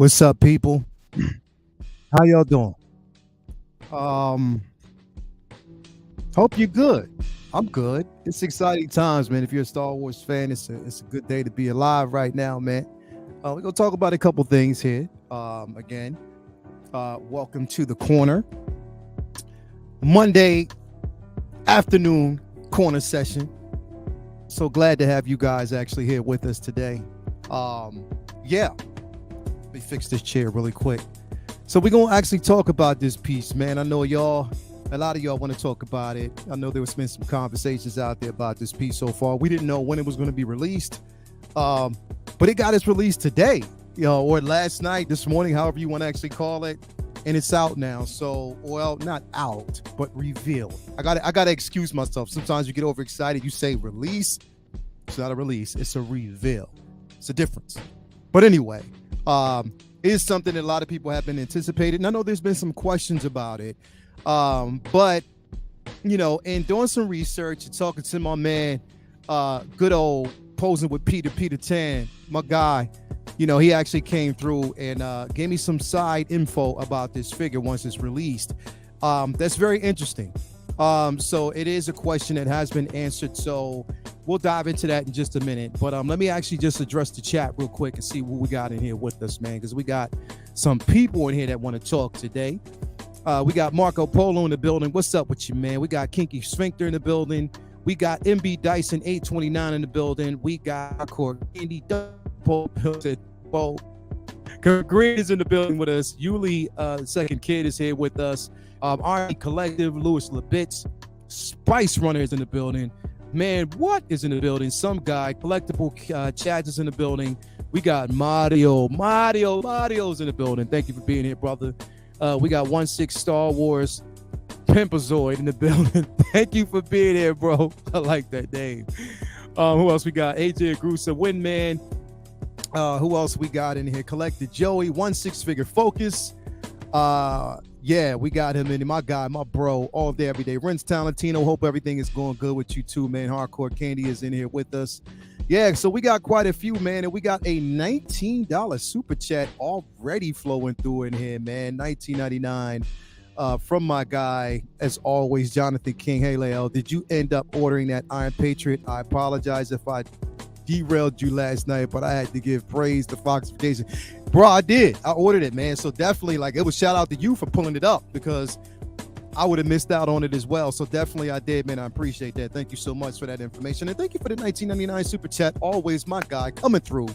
What's up, people? How y'all doing? Um, Hope you're good. I'm good. It's exciting times, man. If you're a Star Wars fan, it's a good day to be alive right now, man. We're gonna talk about a couple things here. Again, welcome to the corner. Monday afternoon corner session. So glad to have you guys actually here with us today. Yeah. Let me fix this chair really quick. So we're gonna actually talk about this piece, man. I know a lot of y'all want to talk about it. I know there was been some conversations out there about this piece so far. We didn't know when it was going to be released, but it got its released today, or last night, this morning, however you want to actually call it, and it's out now. So, well, not out, but revealed. I gotta excuse myself. Sometimes you get overexcited. You say release. It's not a release. It's a reveal. It's a difference. But anyway, it is something that a lot of people have been anticipating. And I know there's been some questions about it. But in doing some research and talking to my man, good old posing with Peter Tan, my guy, he actually came through and gave me some side info about this figure once it's released. That's very interesting. So it is a question that has been answered. So we'll dive into that in just a minute. But let me actually just address the chat real quick and see what we got in here with us, man, because we got some people in here that want to talk today. We got Marco Polo in the building. What's up with you, man? We got Kinky Sphincter in the building. We got MB Dyson 829 in the building. We got Hardcore Candy Green is in the building with us. Yuli, second kid, is here with us. Army Collective, Louis Labitz, Spice Runner is in the building. Man, what is in the building? Some guy, Collectible Chad is in the building. We got Mario's in the building. Thank you for being here, brother. We got 1-6 Star Wars Pimpazoid in the building. Thank you for being here, bro. I like that name. Who else we got? AJ Grusa, Windman. Who else we got in here? Collected Joey, 1-6 Figure Focus. Yeah, we got him in. My guy, my bro, all day, every day. Renz Talentino, hope everything is going good with you too, man. Hardcore Candy is in here with us. Yeah, so we got quite a few, man, and we got a $19 super chat already flowing through in here, man. $19.99 from my guy, as always, Jonathan King. Hey, Leo, did you end up ordering that Iron Patriot? I apologize if I derailed you last night, but I had to give praise to Foxification. Bro, I did. I ordered it, man. So definitely, it was shout out to you for pulling it up, because I would have missed out on it as well. So definitely I did, man. I appreciate that. Thank you so much for that information. And thank you for the $19.99 super chat. Always my guy coming through,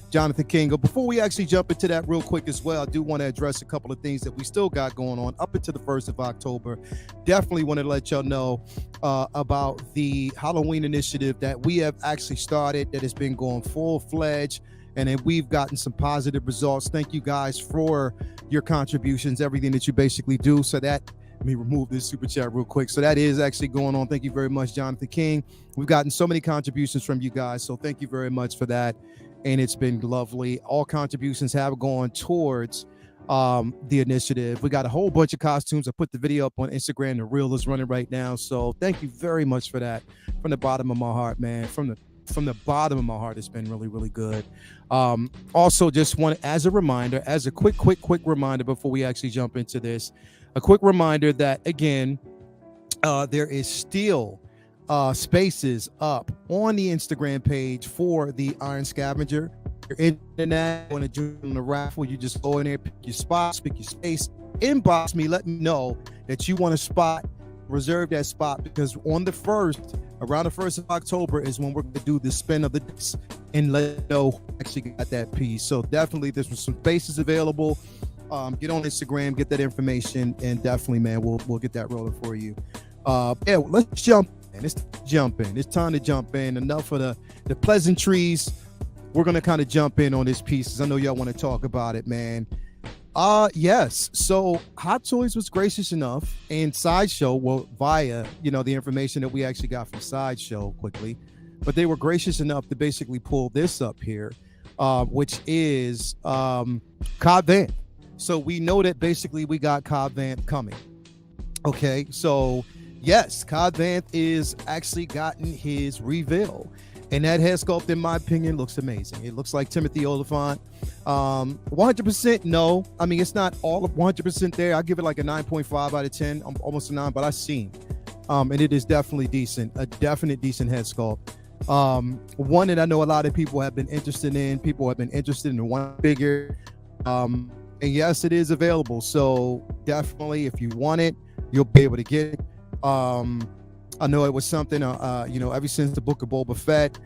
Jonathan King. But before we actually jump into that real quick as well, I do want to address a couple of things that we still got going on up until the 1st of October. Definitely want to let y'all know about the Halloween initiative that we have actually started, that has been going full-fledged. And then we've gotten some positive results. Thank you guys for your contributions, everything that you basically do. So that, let me remove this super chat real quick. So that is actually going on. Thank you very much, Jonathan King. We've gotten so many contributions from you guys. So thank you very much for that. And it's been lovely. All contributions have gone towards the initiative. We got a whole bunch of costumes. I put the video up on Instagram. The reel is running right now. So thank you very much for that. From the bottom of my heart, man. From the bottom of my heart, it's been really, really good. Also, just want, as a reminder, as a quick reminder before we actually jump into this, a quick reminder that, again, there is still spaces up on the Instagram page for the Iron Scavenger. You're internet, want to join the raffle, you just go in there, pick your spot, pick your space, inbox me, let me know that you want a spot, reserve that spot, because on the 1st, around the 1st of October is when we're going to do the spin of the disc and let you know who actually got that piece. So definitely there's some spaces available. Get on Instagram, get that information, and definitely, man, we'll get that rolling for you. Yeah, let's jump in. It's time to jump in. Enough of the pleasantries. We're going to kind of jump in on this piece, because I know y'all want to talk about it, man. Yes. So Hot Toys was gracious enough, and Sideshow, well, via, the information that we actually got from Sideshow quickly, but they were gracious enough to basically pull this up here, which is Cobb Vanth. So we know that basically we got Cobb Vanth coming. Okay. So yes, Cobb Vanth is actually gotten his reveal. And that head sculpt, in my opinion, looks amazing. It looks like Timothy Oliphant. 100% no. I mean, it's not all of 100% there. I give it like a 9.5 out of 10, almost a 9, but I've seen. And it is definitely decent, a definite decent head sculpt. One that I know a lot of people have been interested in. People have been interested in one figure. And yes, it is available. So definitely, if you want it, you'll be able to get it. I know it was something, ever since the book of Boba Fett,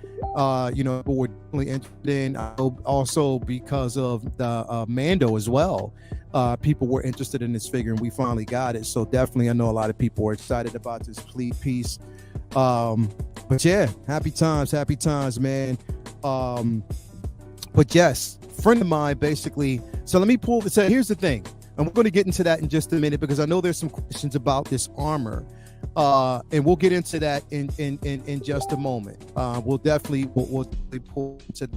people were definitely interested in. I know also because of the Mando as well. People were interested in this figure, and we finally got it. So definitely, I know a lot of people were excited about this fleet piece. But yeah, happy times, man. But yes, friend of mine, basically. So let me pull this. So here's the thing, and we're going to get into that in just a minute because I know there's some questions about this armor. And we'll get into that in just a moment. We'll definitely pull into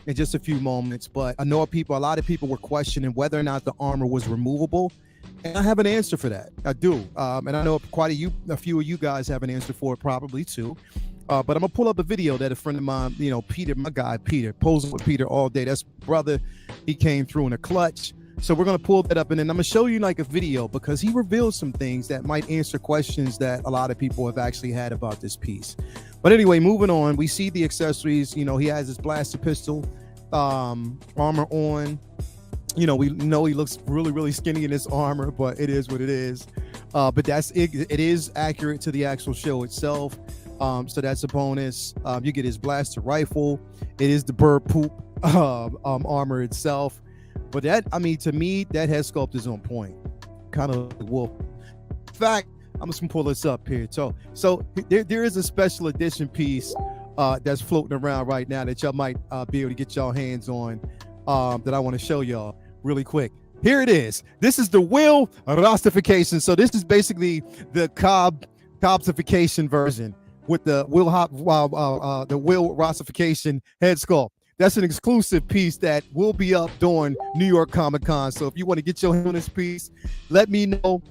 in just a few moments. But I know a lot of people were questioning whether or not the armor was removable, and I have an answer for that. I do, and I know a few of you guys have an answer for it, probably too. But I'm gonna pull up a video that a friend of mine, Peter, my guy Peter, posing with Peter all day. That's brother. He came through in a clutch. So we're going to pull that up, and then I'm going to show you like a video because he revealed some things that might answer questions that a lot of people have actually had about this piece. But anyway, moving on, we see the accessories. He has his blaster pistol, armor on. We know he looks really, really skinny in this armor, but it is what it is. But it is accurate to the actual show itself. So that's a bonus. You get his blaster rifle. It is the bird poop armor itself. But to me, that head sculpt is on point. Kind of like wolf. In fact, I'm just gonna pull this up here. So there is a special edition piece that's floating around right now that y'all might be able to get y'all hands on that I want to show y'all really quick. Here it is. This is the Will Rostification. So this is basically the Cobbsification version with the Will Rostification head sculpt. That's an exclusive piece that will be up during New York Comic Con. So if you want to get your hand on this piece, let me know.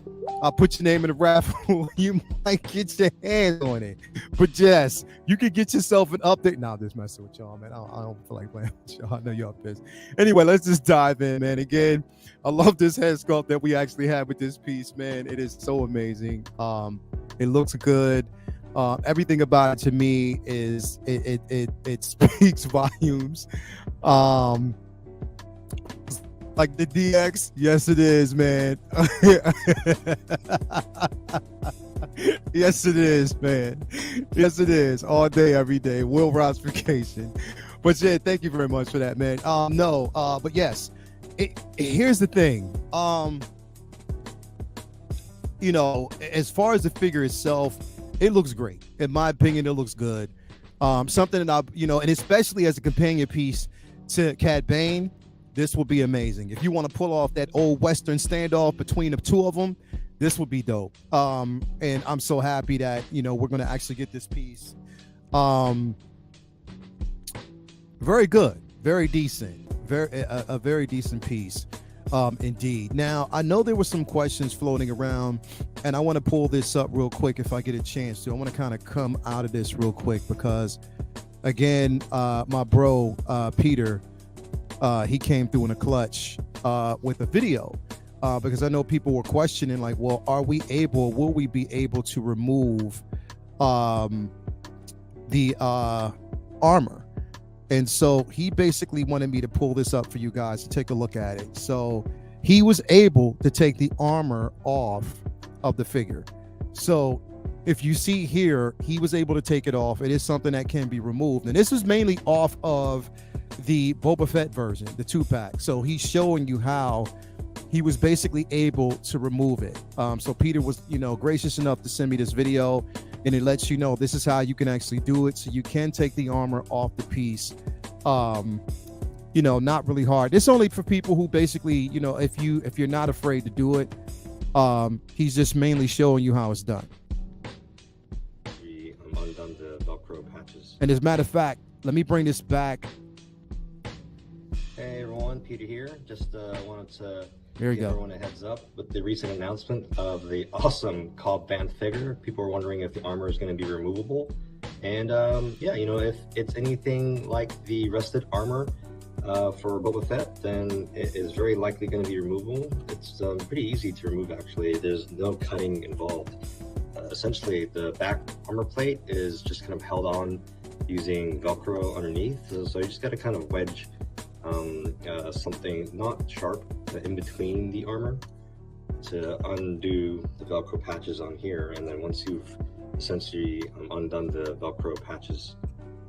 I'll put your name in the raffle. You might get your hands on it. But yes, you can get yourself an update. Nah, I'm just messing with y'all, man. I don't feel like playing with y'all. I know y'all pissed. Anyway, let's just dive in, man. Again, I love this head sculpt that we actually have with this piece, man. It is so amazing. It looks good. Everything about it to me is it speaks volumes. Like the DX, yes it is, man. Yes it is, man. Yes it is, all day, every day. Will Rostification. But yeah, thank you very much for that, man. But yes, here's the thing. As far as the figure itself, it looks great. In my opinion, it looks good. Something that and especially as a companion piece to Cad Bane, this will be amazing. If you want to pull off that old Western standoff between the two of them, this would be dope. And I'm so happy that, we're going to actually get this piece. Very good, very decent, a very decent piece. Indeed. Now, I know there were some questions floating around, and I want to pull this up real quick if I get a chance to. I want to kind of come out of this real quick because, again, my bro, Peter, he came through in a clutch with a video because I know people were questioning, like, well, will we be able to remove the armor? And so he basically wanted me to pull this up for you guys to take a look at it. So he was able to take the armor off of the figure. So if you see here, he was able to take it off. It is something that can be removed. And this is mainly off of the Boba Fett version, the 2-pack. So he's showing you how he was basically able to remove it. So Peter was, gracious enough to send me this video, and it lets you know this is how you can actually do it. So you can take the armor off the piece. Not really hard. It's only for people who basically, if you're not afraid to do it, he's just mainly showing you how it's done. Undone the Velcro patches. And as a matter of fact, let me bring this back. Hey everyone, Peter here. Just wanted to give everyone a heads up with the recent announcement of the awesome Cobb Vanth figure. People were wondering if the armor is going to be removable, And yeah, you know, if it's anything like the rusted armor for Boba Fett, then it is very likely going to be removable. It's pretty easy to remove, actually. There's no cutting involved. Essentially, the back armor plate is just kind of held on using Velcro underneath. So you just got to kind of wedge something not sharp in between the armor to undo the Velcro patches on here. And then once you've essentially undone the Velcro patches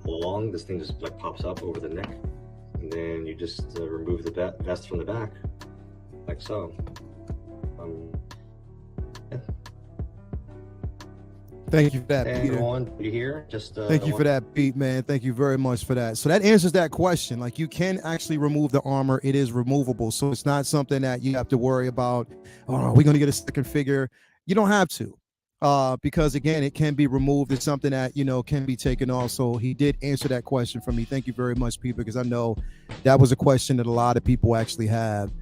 all along, this thing just like pops up over the neck. And then you just remove the vest from the back, like so. Yeah. Thank you for that, And Peter. go on, you here? Just Thank you for that, Pete, man. Thank you very much for that. So that answers that question. Like, you can actually remove the armor. It is removable. So it's not something that you have to worry about. Oh, are we going to get a second figure? You don't have to. Because again, it can be removed. It's something that, you know, can be taken off. So he did answer that question for me. Thank you very much, Pete, because I know that was a question that a lot of people actually have.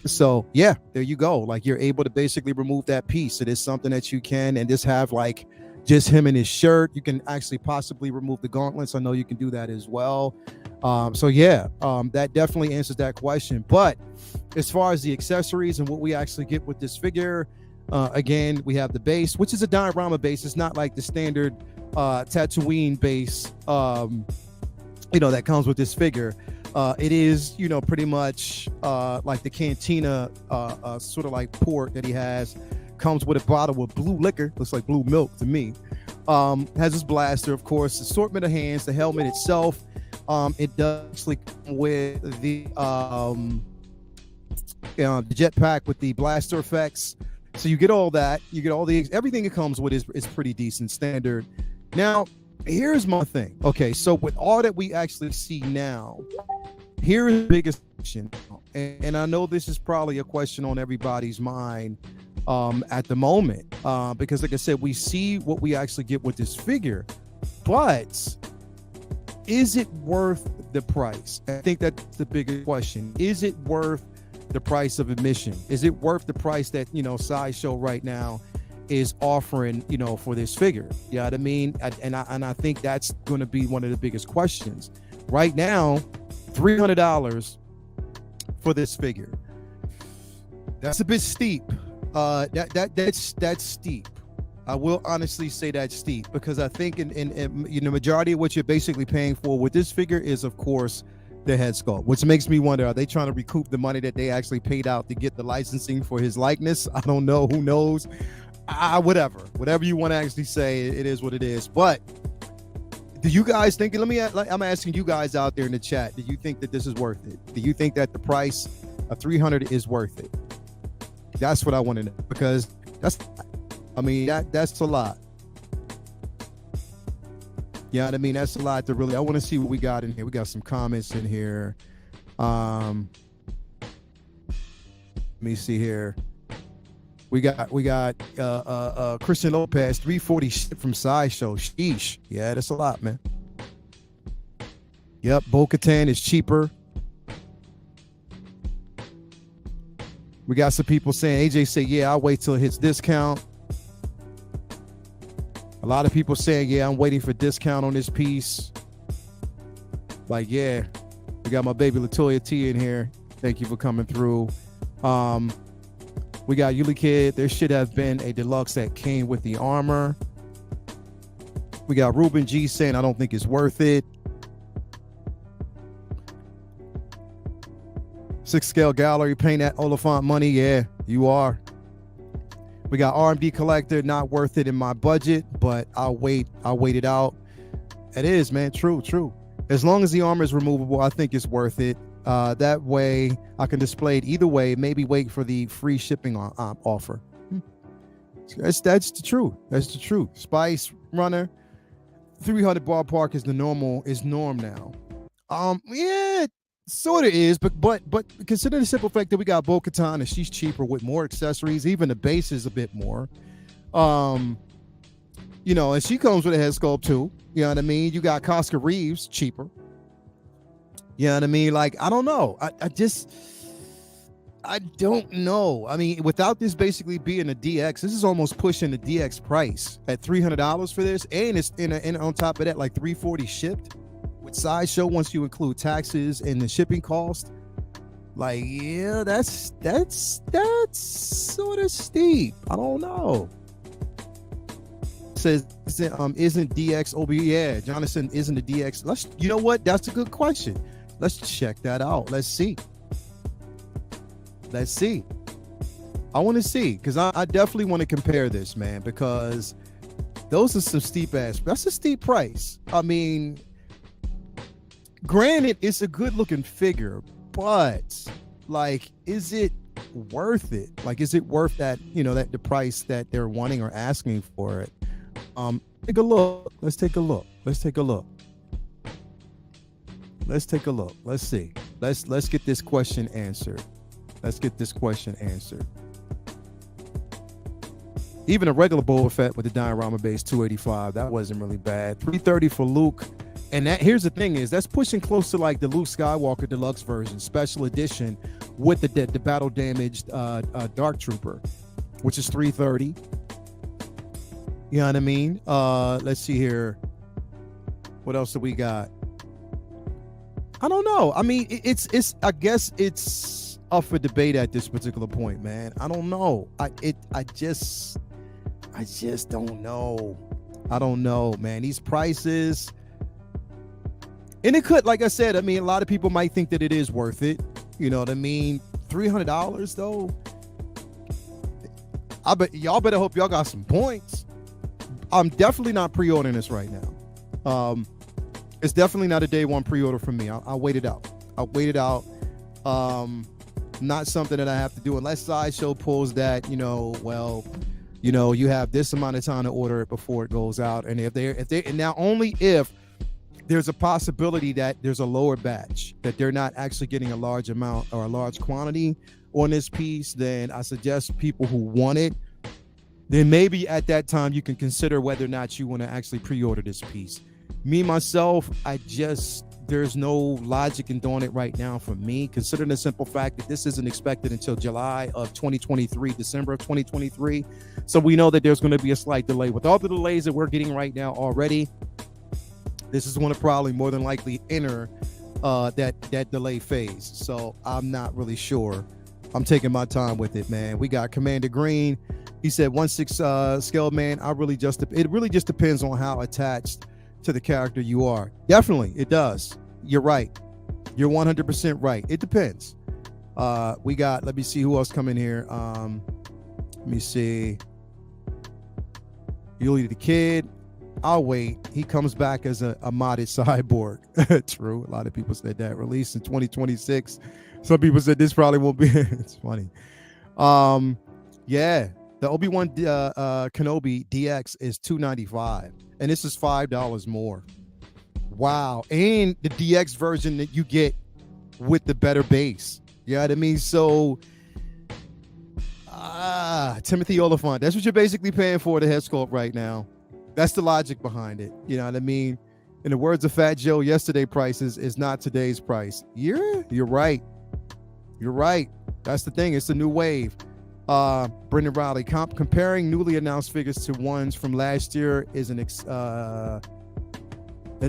So yeah, there you go. Like, you're able to basically remove that piece. It is something that you can, and just have like just him and his shirt. You can actually possibly remove the gauntlets. I know you can do that as well. So yeah, that definitely answers that question. But as far as the accessories and what we actually get with this figure, again, we have the base, which is a diorama base. It's not like the standard Tatooine base, you know, that comes with this figure. It is, you know, pretty much like the cantina sort of like port that he has. Comes with a bottle of blue liquor, looks like blue milk to me. Has his blaster, of course, assortment of hands, the helmet itself. It does actually come with the jetpack with the blaster effects. So you get all that. You get all the everything it comes with is pretty decent standard. Now, here's my thing. Okay, so with all that we actually see now, here is the biggest question, and I know this is probably a question on everybody's mind at the moment, because like I said, we see what we actually get with this figure, but is it worth the price? I think that's the biggest question. Is it worth the price of admission? Is it worth the price that, you know, Sideshow right now is offering, you know, for this figure? You know what I mean? And I think that's going to be one of the biggest questions right now. $300 for this figure. That's a bit steep. That's steep. I will honestly say that's steep, because I think in you know, majority of what you're basically paying for with this figure is, of course, the head sculpt, which makes me wonder, are they trying to recoup the money that they actually paid out to get the licensing for his likeness? I don't know. Who knows? Whatever you want to actually say, it is what it is. But do you guys think, I'm asking you guys out there in the chat, do you think that this is worth it? Do you think that the price of $300 is worth it? That's what I want to know, because that's a lot. Yeah, you know I mean, that's a lot to really. I want to see what we got in here. We got some comments in here. Let me see here. We got Christian Lopez, 340 shit from Sideshow. Sheesh. Yeah, that's a lot, man. Yep, Bo-Katan is cheaper. We got some people saying, AJ say, yeah, I'll wait till it hits discount. A lot of people saying, yeah, I'm waiting for discount on this piece. Like, yeah, we got my baby Latoya T in here. Thank you for coming through. We got Yuli Kid. There should have been a deluxe that came with the armor. We got Ruben G saying, I don't think it's worth it. 6-scale gallery, paying that Oliphant money. Yeah, you are. We got R&B collector, not worth it in my budget, but I'll wait it out. It is, man. True. As long as the armor is removable, I think it's worth it. That way I can display it either way. Maybe wait for the free shipping offer. That's the truth. That's the truth. Spice Runner, 300 ballpark is the norm now. Yeah, sort of is, but consider the simple fact that we got Bo-Katan and she's cheaper with more accessories. Even the base is a bit more. You know, and she comes with a head sculpt too. You know what I mean? You got Cosca Reeves, cheaper. You know what I mean? Like, I don't know. I don't know. I mean, without this basically being a DX, this is almost pushing the DX price at $300 for this, and it's in on top of that like $340 shipped with Sideshow once you include taxes and the shipping cost. Like, yeah, that's sort of steep. I don't know. Says isn't DX OB? Yeah, Jonathan, isn't the DX? You know what? That's a good question. Let's check that out. Let's see. I want to see, because I definitely want to compare this, man, because those are some steep ass. That's a steep price. I mean, granted, it's a good looking figure, but like, is it worth it? Like, is it worth that, that the price that they're wanting or asking for it? Take a look. Let's take a look. Let's see. Let's get this question answered. Even a regular Boba Fett with the diorama base 285, that wasn't really bad. 330 for Luke. And here's the thing is, that's pushing close to like the Luke Skywalker Deluxe version, special edition with the battle damaged Dark Trooper, which is 330. You know what I mean? Let's see here. What else do we got? I don't know. I mean, I guess it's up for debate at this particular point, man. I don't know. I just don't know. I don't know, man. These prices, and it could, like I said, I mean, a lot of people might think that it is worth it. You know what I mean? $300 though. I bet y'all better hope y'all got some points. I'm definitely not pre-ordering this right now. It's definitely not a day one pre-order for me. I'll wait it out. Not something that I have to do unless Sideshow pulls that, you have this amount of time to order it before it goes out. And and now only if there's a possibility that there's a lower batch, that they're not actually getting a large amount or a large quantity on this piece, then I suggest people who want it, then maybe at that time you can consider whether or not you want to actually pre-order this piece. Me, myself, there's no logic in doing it right now for me, considering the simple fact that this isn't expected until July of 2023, December of 2023. So we know that there's going to be a slight delay. With all the delays that we're getting right now already, this is going to probably more than likely enter that delay phase. So I'm not really sure. I'm taking my time with it, man. We got Commander Green. He said 1/6 scale, man. It really just depends on how attached to the character you are. Definitely, it does. You're right. You're 100% right. It depends. We got, let me see who else come in here. Let me see. Yuli the Kid. I'll wait. He comes back as a modded cyborg. True. A lot of people said that. Released in 2026. Some people said this probably won't be. It's funny. Yeah. The Obi-Wan Kenobi DX is $295, and this is $5 more. Wow. And the DX version that you get with the better base. You know what I mean? So, Timothy Oliphant, that's what you're basically paying for the head sculpt right now. That's the logic behind it. You know what I mean? In the words of Fat Joe, yesterday prices is not today's price. Yeah, you're right. You're right. That's the thing. It's a new wave. Brendan Riley, comparing newly announced figures to ones from last year is an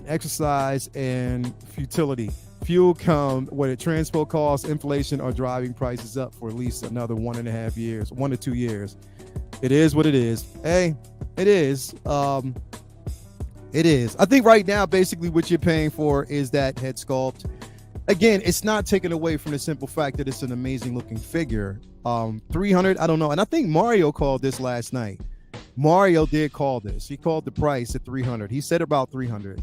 exercise in futility. Fuel come when it transpo costs, inflation are driving prices up for at least another 1.5 years, 1 to 2 years. It is what it is. Hey, it is. It is. I think right now, basically what you're paying for is that head sculpt. Again, it's not taken away from the simple fact that it's an amazing looking figure. 300, I don't know. And I think Mario called this last night. Mario did call this. He called the price at 300. He said about 300.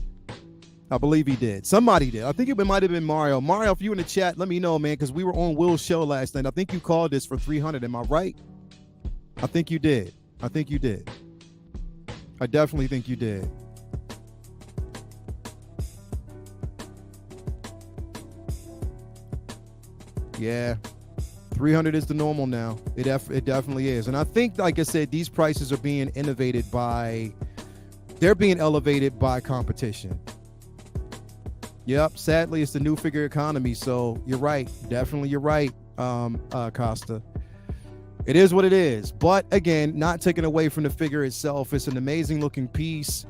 I believe he did. Somebody did. I think it might have been Mario. Mario, if you in the chat, let me know, man, because we were on Will's show last night. I think you called this for 300. Am I right? I think you did. I definitely think you did. Yeah. 300 is the normal now. It definitely is. And I think, like I said, these prices are being elevated by competition. Yep. Sadly, it's the new figure economy. So you're right. Definitely, you're right. Costa. It is what it is. But again, not taking away from the figure itself. It's an amazing looking piece.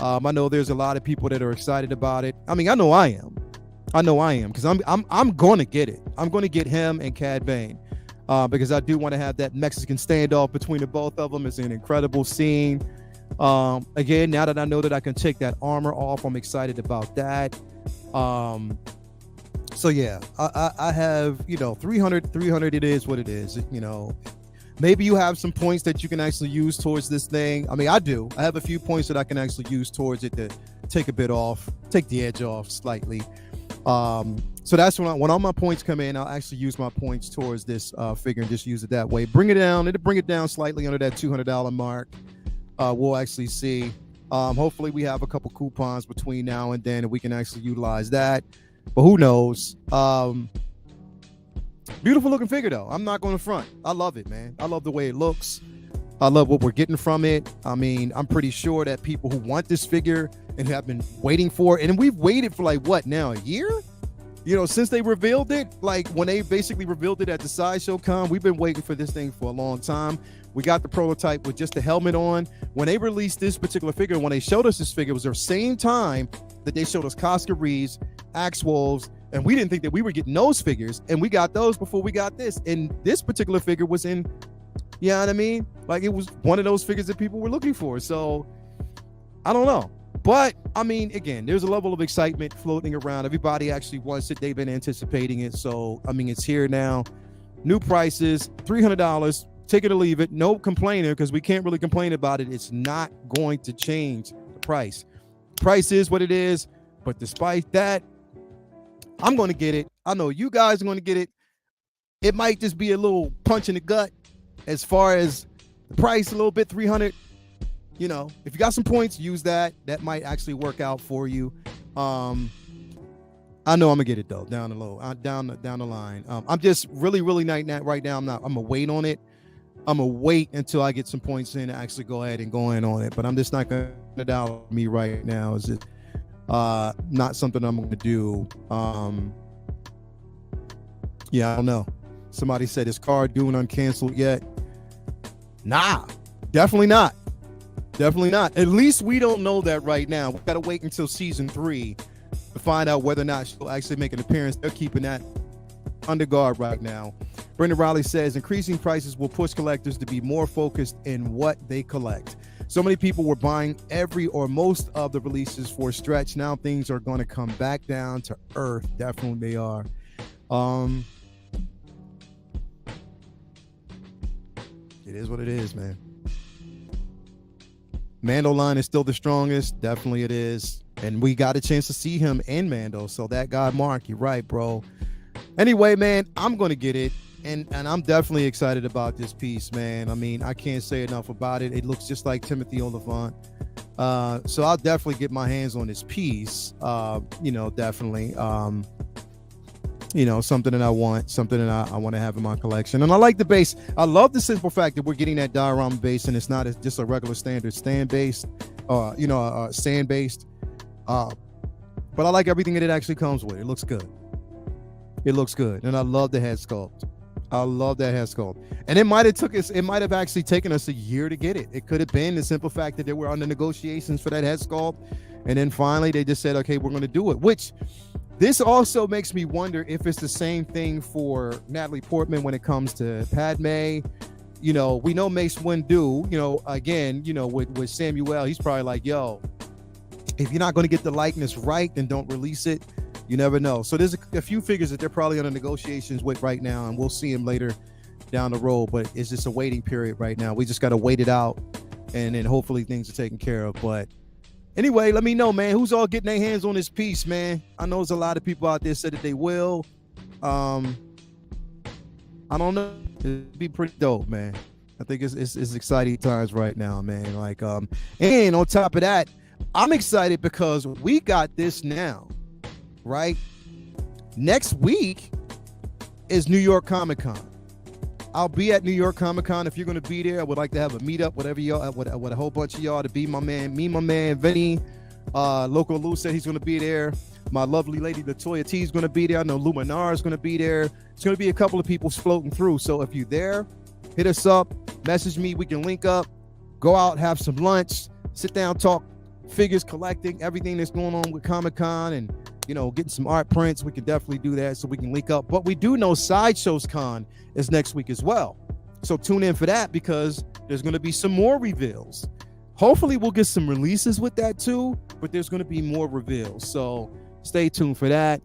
I know there's a lot of people that are excited about it. I mean, I know I am because I'm going to get it. I'm going to get him and Cad Bane because I do want to have that Mexican standoff between the both of them. It's an incredible scene. Again, now that I know that I can take that armor off, I'm excited about that. So yeah, I have, 300, it is what it is. Maybe you have some points that you can actually use towards this thing. I mean, I do. I have a few points that I can actually use towards it to take a bit off, take the edge off slightly. So that's when all my points come in, I'll actually use my points towards this figure and just use it that way. Bring it down slightly under that $200 mark. We'll actually see. Hopefully we have a couple coupons between now and then and we can actually utilize that. But who knows? Beautiful looking figure though. I'm not going to front. I love it, man. I love the way it looks. I love what we're getting from it. I mean, I'm pretty sure that people who want this figure and have been waiting for it, and we've waited for like what now, a year? Since they revealed it, like when they basically revealed it at the Sideshow Con, we've been waiting for this thing for a long time. We got the prototype with just the helmet on. When they released this particular figure, when they showed us this figure, it was the same time that they showed us Casca Reeves, Axe Wolves, and we didn't think that we were getting those figures, and we got those before we got this. And this particular figure was in, you know what I mean? Like it was one of those figures that people were looking for. So I don't know. But I mean, again, there's a level of excitement floating around. Everybody actually wants it. They've been anticipating it. So, I mean, it's here now. New prices, $300. Take it or leave it. No complainer, because we can't really complain about it. It's not going to change the price. Price is what it is. But despite that, I'm going to get it. I know you guys are going to get it. It might just be a little punch in the gut as far as the price, a little bit, $300. If you got some points, use that. That might actually work out for you. I know I'm gonna get it though, down the line. I'm just really right now. I'm gonna wait on it. I'm gonna wait until I get some points in to actually go ahead and go in on it. But I'm just not gonna doubt me right now. Is it not something I'm gonna do? Yeah, I don't know. Somebody said, is card due and uncanceled yet? Nah, definitely not. Definitely not. At least we don't know that right now. We got to wait until season 3 to find out whether or not she'll actually make an appearance. They're keeping that under guard right now. Brendan Riley says increasing prices will push collectors to be more focused in what they collect. So many people were buying every or most of the releases for a stretch. Now things are going to come back down to earth. Definitely they are. It is what it is, man. Mando line is still the strongest. Definitely it is. And we got a chance to see him in Mando. So that guy, Mark, you're right, bro. Anyway, man, I'm going to get it. And I'm definitely excited about this piece, man. I mean, I can't say enough about it. It looks just like Timothy Olyphant. So I'll definitely get my hands on this piece. Definitely. Something that I want, something that I want to have in my collection. And I like the base. I love the simple fact that we're getting that diorama base and it's not just a regular standard stand based, sand based. But I like everything that it actually comes with. It looks good. It looks good. And I love the head sculpt. I love that head sculpt. And it might have actually taken us a year to get it. It could have been the simple fact that they were under negotiations for that head sculpt. And then finally they just said, okay, we're going to do it, which this also makes me wonder if it's the same thing for Natalie Portman when it comes to Padme. We know Mace Windu, with Samuel, he's probably like, yo, if you're not going to get the likeness right, then don't release it. You never know. So there's a few figures that they're probably under negotiations with right now, and we'll see them later down the road. But it's just a waiting period right now. We just got to wait it out, and then hopefully things are taken care of. But anyway, let me know, man, who's all getting their hands on this piece, man. I know there's a lot of people out there said that they will. I don't know. It'd be pretty dope, man. I think it's exciting times right now, man. And on top of that, I'm excited because we got this now, right? Next week is New York Comic Con. I'll be at New York Comic Con. If you're going to be there, I would like to have a meetup, whatever y'all, with a whole bunch of y'all to be my man, Vinny. Local Lou said he's going to be there. My lovely lady Latoya T is going to be there. I know Luminar is going to be there. It's going to be a couple of people floating through. So if you're there, hit us up, message me. We can link up, go out, have some lunch, sit down, talk figures collecting, everything that's going on with Comic-Con, and getting some art prints. We can definitely do that so we can link up. But we do know Sideshows Con is next week as well. So tune in for that, because there's going to be some more reveals. Hopefully we'll get some releases with that too, but there's going to be more reveals. So stay tuned for that.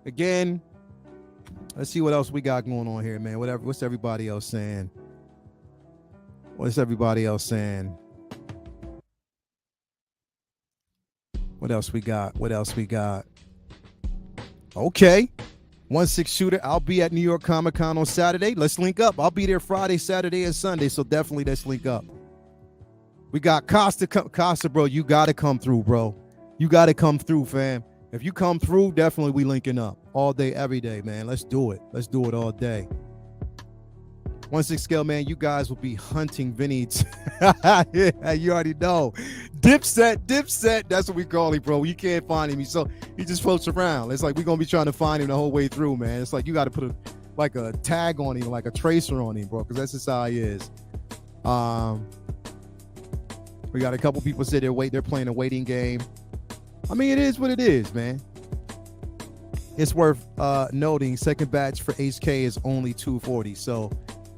Again, let's see what else we got going on here, man. What's everybody else saying? What's everybody else saying? What else we got? What else we got? Okay. 1-6 shooter. I'll be at New York Comic-Con on Saturday. Let's link up. I'll be there Friday, Saturday, and Sunday. So definitely let's link up. We got Costa, bro. You got to come through, bro. You got to come through, fam. If you come through, definitely we linking up all day, every day, man. Let's do it. Let's do it all day. 1-6 scale, man. You guys will be hunting Vinny. Yeah, you already know. Dipset. That's what we call him, bro. You can't find him. So he just floats around. It's like we're going to be trying to find him the whole way through, man. It's like you got to put a tag on him, like a tracer on him, bro, because that's just how he is. We got a couple people said they're playing a waiting game. I mean, it is what it is, man. It's worth noting, second batch for HK is only $240. So,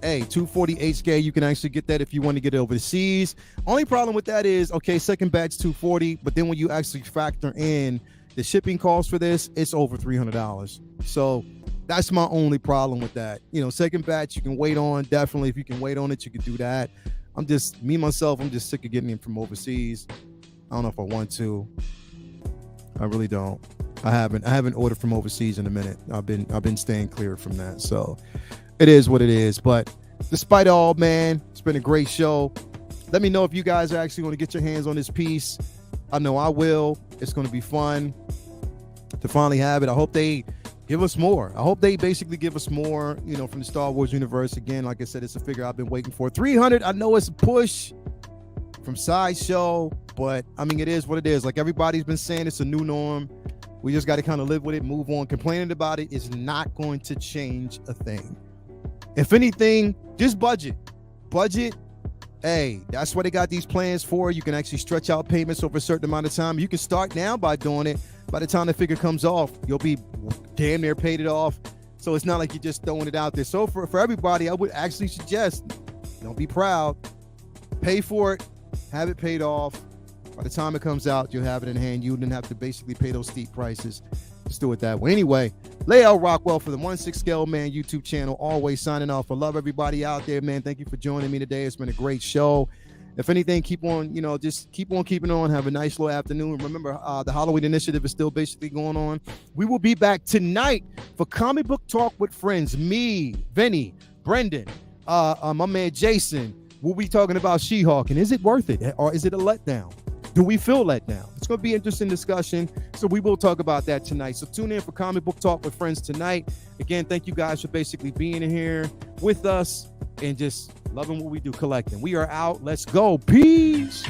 hey, $240 HK, you can actually get that if you want to get it overseas. Only problem with that is, okay, second batch $240, but then when you actually factor in the shipping cost for this, it's over $300. So that's my only problem with that. Second batch you can wait on. Definitely, if you can wait on it, you can do that. I'm just sick of getting it from overseas. I don't know if I want to. I really don't. I haven't ordered from overseas in a minute. I've been staying clear from that. So it is what it is. But despite all, man, it's been a great show. Let me know if you guys are actually going to get your hands on this piece. I know I will. It's going to be fun to finally have it. I hope they give us more. I hope they basically give us more, from the Star Wars universe. Again, like I said, it's a figure I've been waiting for. 300, I know it's a push from Sideshow, but I mean, it is what it is. Like everybody's been saying, it's a new norm. We just got to kind of live with it, move on. Complaining about it is not going to change a thing. If anything, just budget. Hey, that's what they got these plans for. You can actually stretch out payments over a certain amount of time. You can start now by doing it. By the time the figure comes off, you'll be damn near paid it off. So it's not like you're just throwing it out there. So for everybody, I would actually suggest, don't be proud. Pay for it. Have it paid off. By the time it comes out, you'll have it in hand. You wouldn't have to basically pay those steep prices. Just do it that way. Anyway, Lael Rockwell for the 1-6 Scale Man YouTube channel, always signing off. I love everybody out there, man. Thank you for joining me today. It's been a great show. If anything, keep on, just keep on keeping on. Have a nice little afternoon. Remember, the Halloween initiative is still basically going on. We will be back tonight for Comic Book Talk with Friends. Me, Vinny, Brendan, my man Jason. We'll be talking about She-Hulk, and is it worth it, or is it a letdown? Do we feel let down? It's going to be an interesting discussion, so we will talk about that tonight. So tune in for Comic Book Talk with Friends tonight. Again, thank you guys for basically being in here with us and just loving what we do, collecting. We are out. Let's go. Peace.